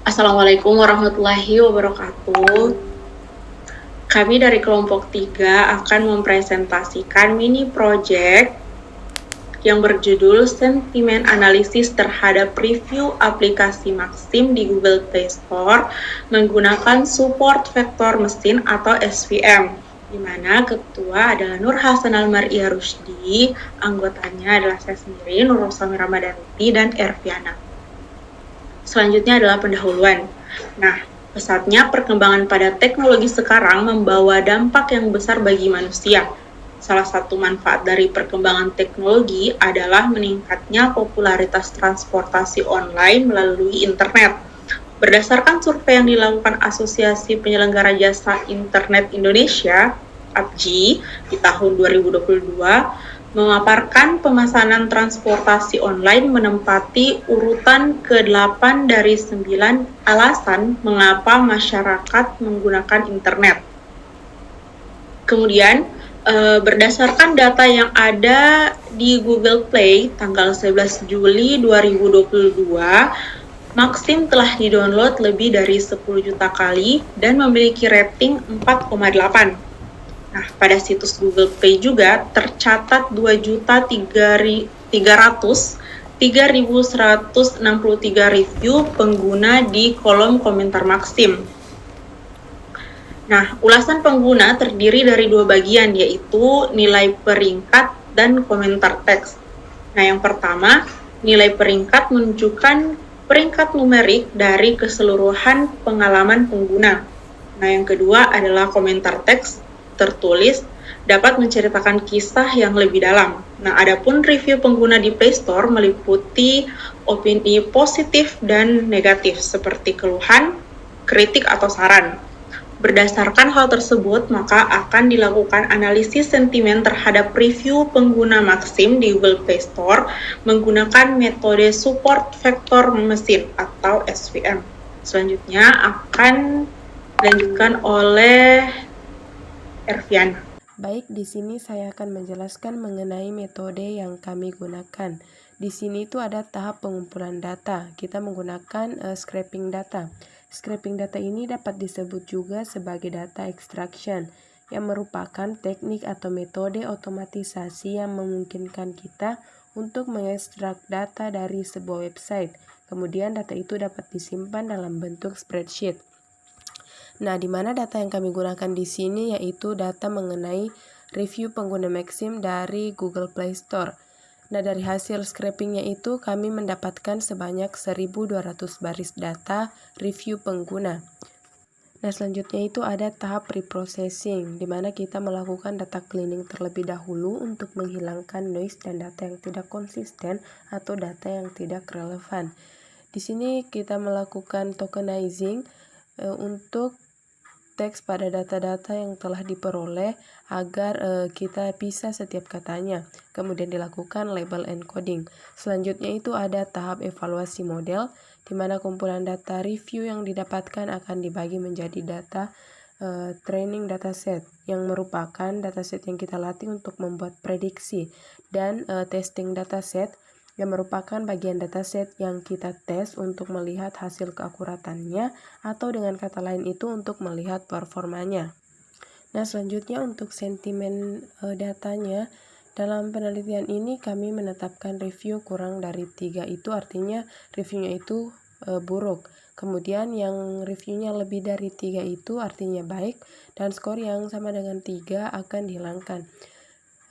Assalamualaikum warahmatullahi wabarakatuh. Kami dari kelompok 3 akan mempresentasikan mini project yang berjudul Sentimen Analisis terhadap Review Aplikasi Maxim di Google Play Store menggunakan support vektor mesin atau SVM, di mana ketua adalah Nur Hasan Almaria Rusdi, anggotanya adalah saya sendiri, Nur Rosami Ramadanti, dan Erviana. Selanjutnya adalah pendahuluan. Nah, pesatnya perkembangan pada teknologi sekarang membawa dampak yang besar bagi manusia. Salah satu manfaat dari perkembangan teknologi adalah meningkatnya popularitas transportasi online melalui internet. Berdasarkan survei yang dilakukan Asosiasi Penyelenggara Jasa Internet Indonesia, APJI, di tahun 2022, memaparkan pemesanan transportasi online menempati urutan ke-8 dari 9 alasan mengapa masyarakat menggunakan internet. Kemudian, berdasarkan data yang ada di Google Play tanggal 11 Juli 2022, Maxim telah di-download lebih dari 10 juta kali dan memiliki rating 4,8. Nah, pada situs Google Play juga tercatat 2.300.3.163 review pengguna di kolom komentar Maxim. Nah, ulasan pengguna terdiri dari dua bagian, yaitu nilai peringkat dan komentar teks. Nah, yang pertama, nilai peringkat menunjukkan peringkat numerik dari keseluruhan pengalaman pengguna. Nah, yang kedua adalah komentar teks tertulis dapat menceritakan kisah yang lebih dalam. Nah, adapun review pengguna di Play Store meliputi opini positif dan negatif seperti keluhan, kritik atau saran. Berdasarkan hal tersebut, maka akan dilakukan analisis sentimen terhadap review pengguna Maxim di Google Play Store menggunakan metode support vektor mesin atau SVM. Selanjutnya akan dilanjutkan oleh Erviana. Baik, di sini saya akan menjelaskan mengenai metode yang kami gunakan. Di sini itu ada tahap pengumpulan data. Kita menggunakan scraping data. Scraping data ini dapat disebut juga sebagai data extraction, yang merupakan teknik atau metode otomatisasi yang memungkinkan kita untuk mengekstrak data dari sebuah website. Kemudian data itu dapat disimpan dalam bentuk spreadsheet. Nah, di mana data yang kami gunakan di sini yaitu data mengenai review pengguna Maxim dari Google Play Store. Nah, dari hasil scrapingnya itu kami mendapatkan sebanyak 1.200 baris data review pengguna. Nah, selanjutnya itu ada tahap reprocessing, di mana kita melakukan data cleaning terlebih dahulu untuk menghilangkan noise dan data yang tidak konsisten atau data yang tidak relevan. Di sini kita melakukan tokenizing untuk teks pada data-data yang telah diperoleh agar kita bisa setiap katanya. Kemudian dilakukan label encoding. Selanjutnya itu ada tahap evaluasi model, di mana kumpulan data review yang didapatkan akan dibagi menjadi data training dataset, yang merupakan dataset yang kita latih untuk membuat prediksi, dan testing dataset, yang merupakan bagian dataset yang kita tes untuk melihat hasil keakuratannya atau dengan kata lain itu untuk melihat performanya. Nah, selanjutnya untuk sentimen datanya, dalam penelitian ini kami menetapkan review kurang dari 3, itu artinya reviewnya itu buruk. Kemudian yang reviewnya lebih dari 3 itu artinya baik, dan skor yang sama dengan 3 akan dihilangkan.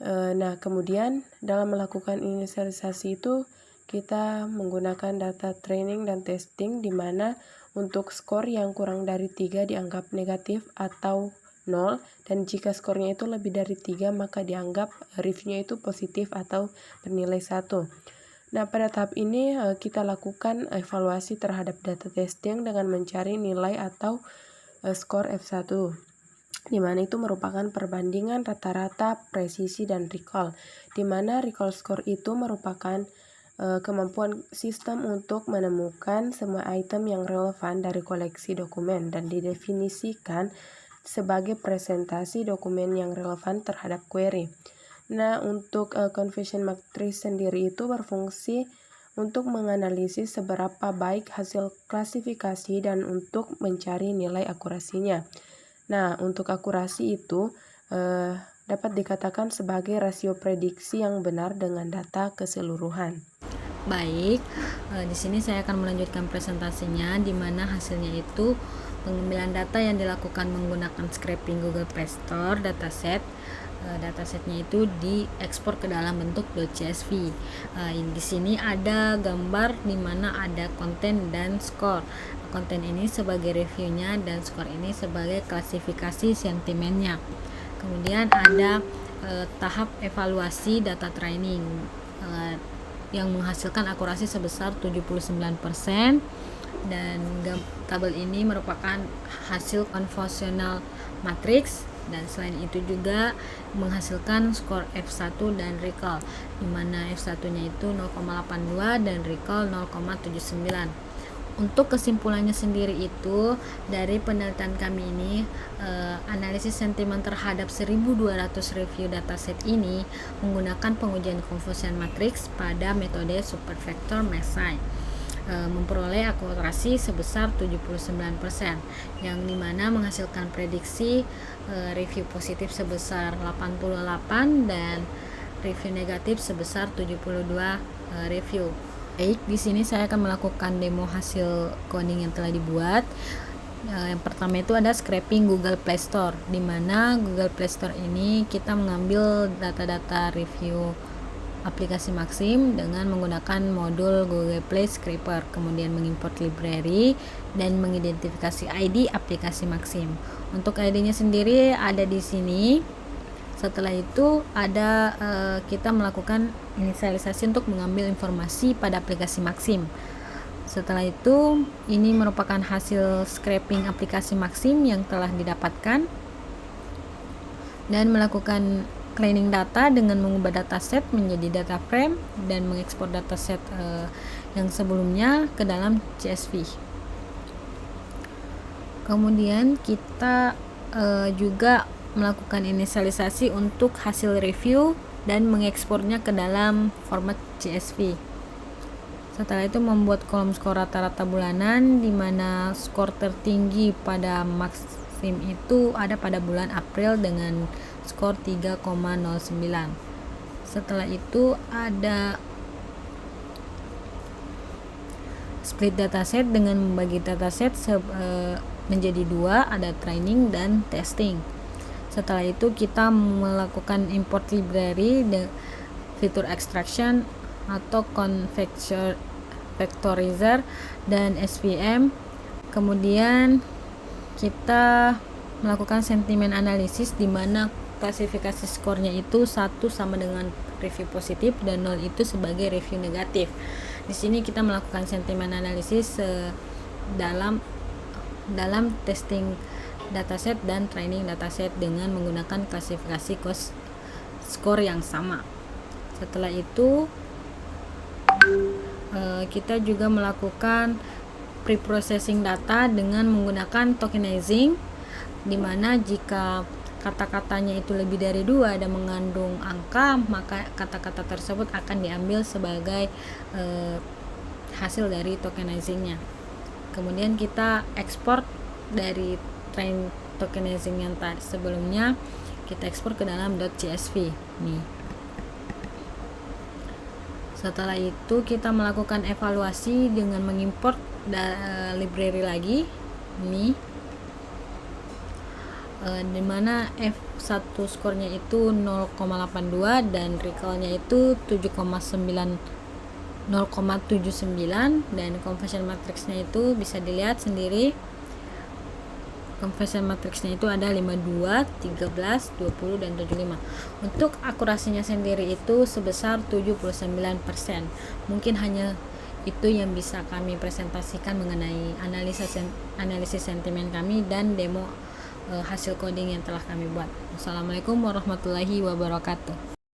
Nah, kemudian dalam melakukan inisialisasi itu kita menggunakan data training dan testing, di mana untuk skor yang kurang dari 3 dianggap negatif atau 0, dan jika skornya itu lebih dari 3 maka dianggap reviewnya itu positif atau bernilai 1. Nah, pada tahap ini kita lakukan evaluasi terhadap data testing dengan mencari nilai atau skor F1, di mana itu merupakan perbandingan rata-rata, presisi, dan recall, di mana recall score itu merupakan kemampuan sistem untuk menemukan semua item yang relevan dari koleksi dokumen dan didefinisikan sebagai presentasi dokumen yang relevan terhadap query. Nah, untuk confession matrix sendiri itu berfungsi untuk menganalisis seberapa baik hasil klasifikasi dan untuk mencari nilai akurasinya. Nah, untuk akurasi itu dapat dikatakan sebagai rasio prediksi yang benar dengan data keseluruhan. Baik, di sini saya akan melanjutkan presentasinya, di mana hasilnya itu pengambilan data yang dilakukan menggunakan scraping Google Play Store dataset. Datasetnya itu diekspor ke dalam bentuk .csv. Di sini ada gambar di mana ada konten dan skor. Konten ini sebagai reviewnya dan skor ini sebagai klasifikasi sentimennya. Kemudian ada tahap evaluasi data training yang menghasilkan akurasi sebesar 79%, dan tabel ini merupakan hasil convolutional matrix, dan selain itu juga menghasilkan skor F1 dan recall, di mana F1-nya itu 0,82 dan recall 0,79. Untuk kesimpulannya sendiri itu, dari penelitian kami ini, analisis sentimen terhadap 1200 review dataset ini menggunakan pengujian convolution matrix pada metode supervector Massey, memperoleh akurasi sebesar 79%, yang dimana menghasilkan prediksi review positif sebesar 88 dan review negatif sebesar 72 review. Baik, di sini saya akan melakukan demo hasil coding yang telah dibuat. Yang pertama itu ada scraping Google Play Store, di mana Google Play Store ini kita mengambil data-data review aplikasi Maxim dengan menggunakan modul Google Play Scraper, kemudian mengimport library dan mengidentifikasi ID aplikasi Maxim. Untuk ID-nya sendiri ada di sini. Setelah itu ada kita melakukan inisialisasi untuk mengambil informasi pada aplikasi Maxim. Setelah itu, ini merupakan hasil scraping aplikasi Maxim yang telah didapatkan, dan melakukan cleaning data dengan mengubah dataset menjadi data frame dan mengekspor dataset yang sebelumnya ke dalam CSV. Kemudian kita juga melakukan inisialisasi untuk hasil review dan mengekspornya ke dalam format CSV. Setelah itu membuat kolom skor rata-rata bulanan, di mana skor tertinggi pada Maxim itu ada pada bulan April dengan skor 3,09. Setelah itu ada split dataset dengan membagi dataset menjadi dua, ada training dan testing. Setelah itu kita melakukan import library, fitur extraction atau vectorizer dan SVM. Kemudian kita melakukan sentimen analisis, di mana klasifikasi skornya itu 1 sama dengan review positif dan 0 itu sebagai review negatif. Di sini kita melakukan sentimen analisis dalam testing dataset dan training dataset dengan menggunakan klasifikasi skor yang sama. Setelah itu kita juga melakukan pre-processing data dengan menggunakan tokenizing, di mana jika kata-katanya itu lebih dari 2 dan mengandung angka, maka kata-kata tersebut akan diambil sebagai hasil dari tokenizingnya. Kemudian kita ekspor dari train tokenizing yang tadi sebelumnya, kita ekspor ke dalam .csv nih. Setelah itu kita melakukan evaluasi dengan mengimport library lagi nih, dimana F1 skornya itu 0,82 dan recallnya itu 0,79, dan conversion matrixnya itu bisa dilihat sendiri. Conversion matrixnya itu ada 52, 13, 20 dan 75. Untuk akurasinya sendiri itu sebesar 79%. Mungkin hanya itu yang bisa kami presentasikan mengenai analisis sentimen kami dan demo hasil coding yang telah kami buat. Wassalamualaikum warahmatullahi wabarakatuh.